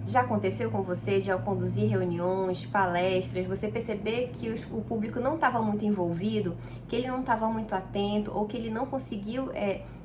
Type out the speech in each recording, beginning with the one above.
Já aconteceu com você de, ao conduzir reuniões, palestras, você perceber que o público não estava muito envolvido, que ele não estava muito atento ou que ele não conseguiu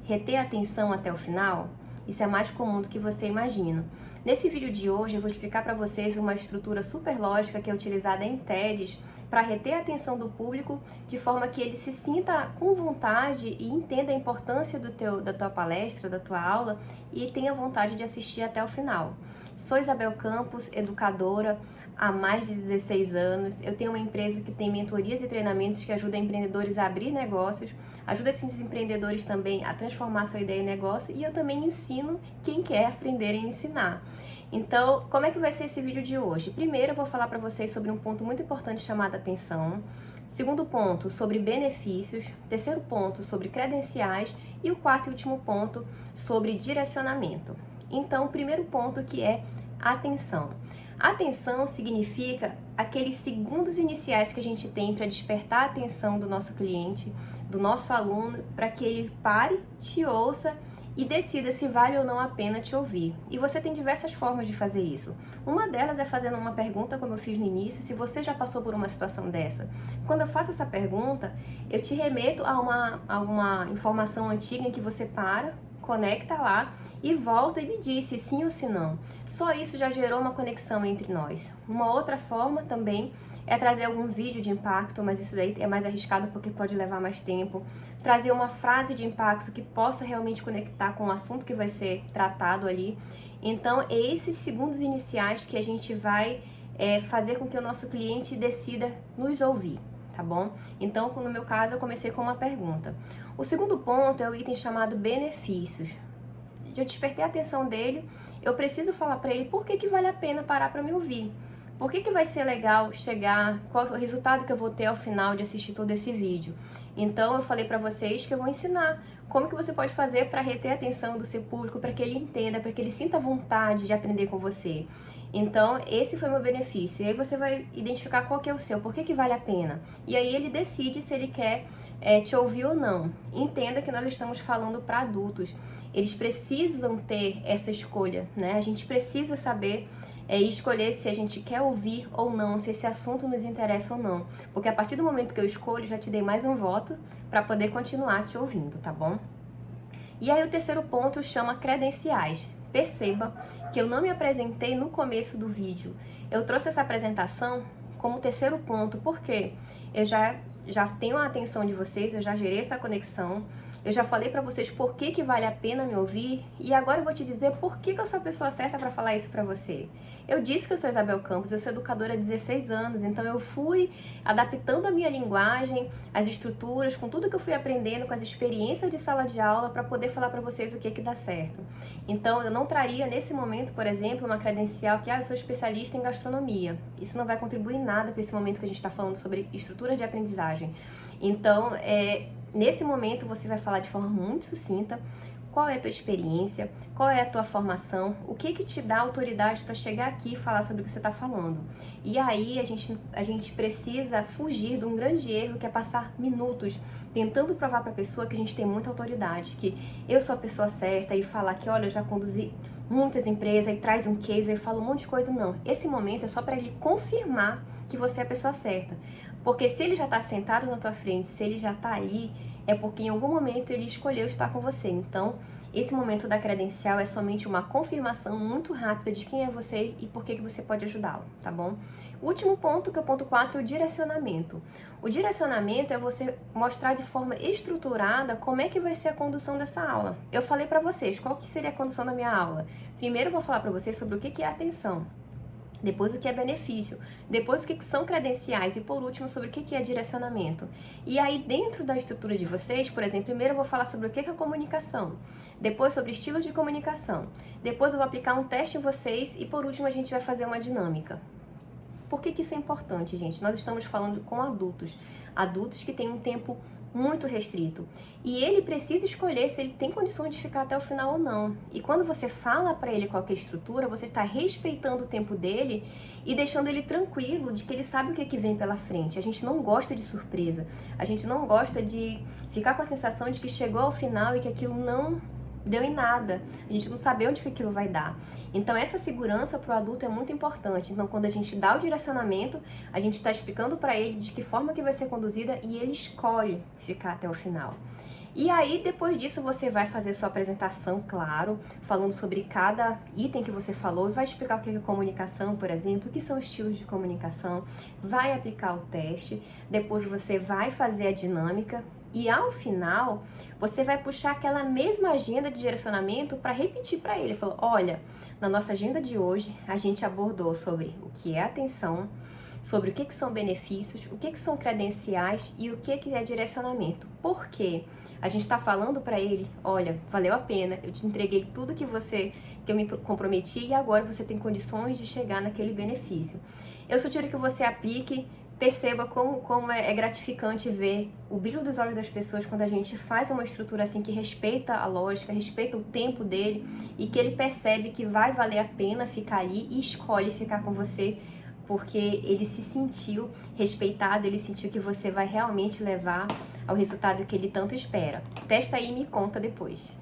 reter a atenção até o final? Isso é mais comum do que você imagina. Nesse vídeo de hoje eu vou explicar para vocês uma estrutura super lógica que é utilizada em TEDs para reter a atenção do público de forma que ele se sinta com vontade e entenda a importância da tua palestra, da tua aula e tenha vontade de assistir até o final. Sou Isabel Campos, educadora há mais de 16 anos. Eu tenho uma empresa que tem mentorias e treinamentos que ajudam empreendedores a abrir negócios, ajuda esses empreendedores também a transformar sua ideia em negócio e eu também ensino quem quer aprender a ensinar. Então, como é que vai ser esse vídeo de hoje? Primeiro, eu vou falar para vocês sobre um ponto muito importante chamado atenção. Segundo ponto, sobre benefícios. Terceiro ponto, sobre credenciais. E o quarto e último ponto, sobre direcionamento. Então, o primeiro ponto que é atenção. Atenção significa aqueles segundos iniciais que a gente tem para despertar a atenção do nosso cliente, do nosso aluno, para que ele pare, te ouça e decida se vale ou não a pena te ouvir. E você tem diversas formas de fazer isso. Uma delas é fazendo uma pergunta, como eu fiz no início, se você já passou por uma situação dessa. Quando eu faço essa pergunta, eu te remeto a uma informação antiga em que você conecta lá e volta e me diz se sim ou se não. Só isso já gerou uma conexão entre nós. Uma outra forma também é trazer algum vídeo de impacto, mas isso daí é mais arriscado porque pode levar mais tempo. Trazer uma frase de impacto que possa realmente conectar com o assunto que vai ser tratado ali. Então, é esses segundos iniciais que a gente vai fazer com que o nosso cliente decida nos ouvir, tá bom? Então, no meu caso, eu comecei com uma pergunta. O segundo ponto é o item chamado benefícios. Eu despertei a atenção dele, eu preciso falar para ele por que vale a pena parar para me ouvir. Por que vai ser legal chegar, qual é o resultado que eu vou ter ao final de assistir todo esse vídeo. Então eu falei para vocês que eu vou ensinar como que você pode fazer para reter a atenção do seu público, para que ele entenda, para que ele sinta vontade de aprender com você. Então esse foi o meu benefício. E aí você vai identificar qual que é o seu, por que vale a pena. E aí ele decide se ele quer te ouvir ou não. Entenda que nós estamos falando para adultos. Eles precisam ter essa escolha, né? A gente precisa saber escolher se a gente quer ouvir ou não, se esse assunto nos interessa ou não. Porque a partir do momento que eu escolho, já te dei mais um voto para poder continuar te ouvindo, tá bom? E aí o terceiro ponto chama credenciais. Perceba que eu não me apresentei no começo do vídeo. Eu trouxe essa apresentação como terceiro ponto, porque eu já tenho a atenção de vocês, eu já gerei essa conexão, eu já falei pra vocês por que vale a pena me ouvir e agora eu vou te dizer por que eu sou a pessoa certa pra falar isso pra você. Eu disse que eu sou Isabel Campos, eu sou educadora há 16 anos, então eu fui adaptando a minha linguagem, as estruturas, com tudo que eu fui aprendendo, com as experiências de sala de aula pra poder falar pra vocês o que dá certo. Então eu não traria nesse momento, por exemplo, uma credencial que eu sou especialista em gastronomia. Isso não vai contribuir em nada para esse momento que a gente está falando sobre estrutura de aprendizagem. Então, nesse momento você vai falar de forma muito sucinta qual é a tua experiência, qual é a tua formação, o que te dá autoridade para chegar aqui e falar sobre o que você está falando. E aí a gente precisa fugir de um grande erro que é passar minutos tentando provar para a pessoa que a gente tem muita autoridade, que eu sou a pessoa certa e falar que, olha, eu já conduzi muitas empresas e traz um case e fala um monte de coisa. Não, esse momento é só para ele confirmar que você é a pessoa certa. Porque se ele já está sentado na tua frente, se ele já está ali, é porque em algum momento ele escolheu estar com você. Então, esse momento da credencial é somente uma confirmação muito rápida de quem é você e por que você pode ajudá-lo, tá bom? O último ponto, que é o ponto 4, é o direcionamento. O direcionamento é você mostrar de forma estruturada como é que vai ser a condução dessa aula. Eu falei para vocês qual que seria a condução da minha aula. Primeiro eu vou falar para vocês sobre o que é atenção. Depois o que é benefício, depois o que são credenciais e por último sobre o que é direcionamento. E aí dentro da estrutura de vocês, por exemplo, primeiro eu vou falar sobre o que é comunicação, depois sobre estilos de comunicação, depois eu vou aplicar um teste em vocês e por último a gente vai fazer uma dinâmica. Por que isso é importante, gente? Nós estamos falando com adultos que têm um tempo muito restrito. E ele precisa escolher se ele tem condições de ficar até o final ou não. E quando você fala para ele qual que é a estrutura, você está respeitando o tempo dele e deixando ele tranquilo de que ele sabe o que vem pela frente. A gente não gosta de surpresa. A gente não gosta de ficar com a sensação de que chegou ao final e que aquilo não deu em nada, a gente não sabe onde que aquilo vai dar. Então essa segurança para o adulto é muito importante. Então quando a gente dá o direcionamento, a gente está explicando para ele de que forma que vai ser conduzida e ele escolhe ficar até o final. E aí, depois disso, você vai fazer sua apresentação, claro, falando sobre cada item que você falou e vai explicar o que é comunicação, por exemplo, o que são estilos de comunicação, vai aplicar o teste, depois você vai fazer a dinâmica e ao final, você vai puxar aquela mesma agenda de direcionamento para repetir para ele. Falou, olha, na nossa agenda de hoje, a gente abordou sobre o que é atenção, sobre o que são benefícios, o que são credenciais e o que é direcionamento. Por quê? A gente está falando para ele, olha, valeu a pena, eu te entreguei tudo que eu me comprometi e agora você tem condições de chegar naquele benefício. Eu sugiro que você aplique, perceba como é gratificante ver o brilho dos olhos das pessoas quando a gente faz uma estrutura assim que respeita a lógica, respeita o tempo dele e que ele percebe que vai valer a pena ficar ali e escolhe ficar com você porque ele se sentiu respeitado, ele sentiu que você vai realmente levar ao resultado que ele tanto espera. Testa aí e me conta depois.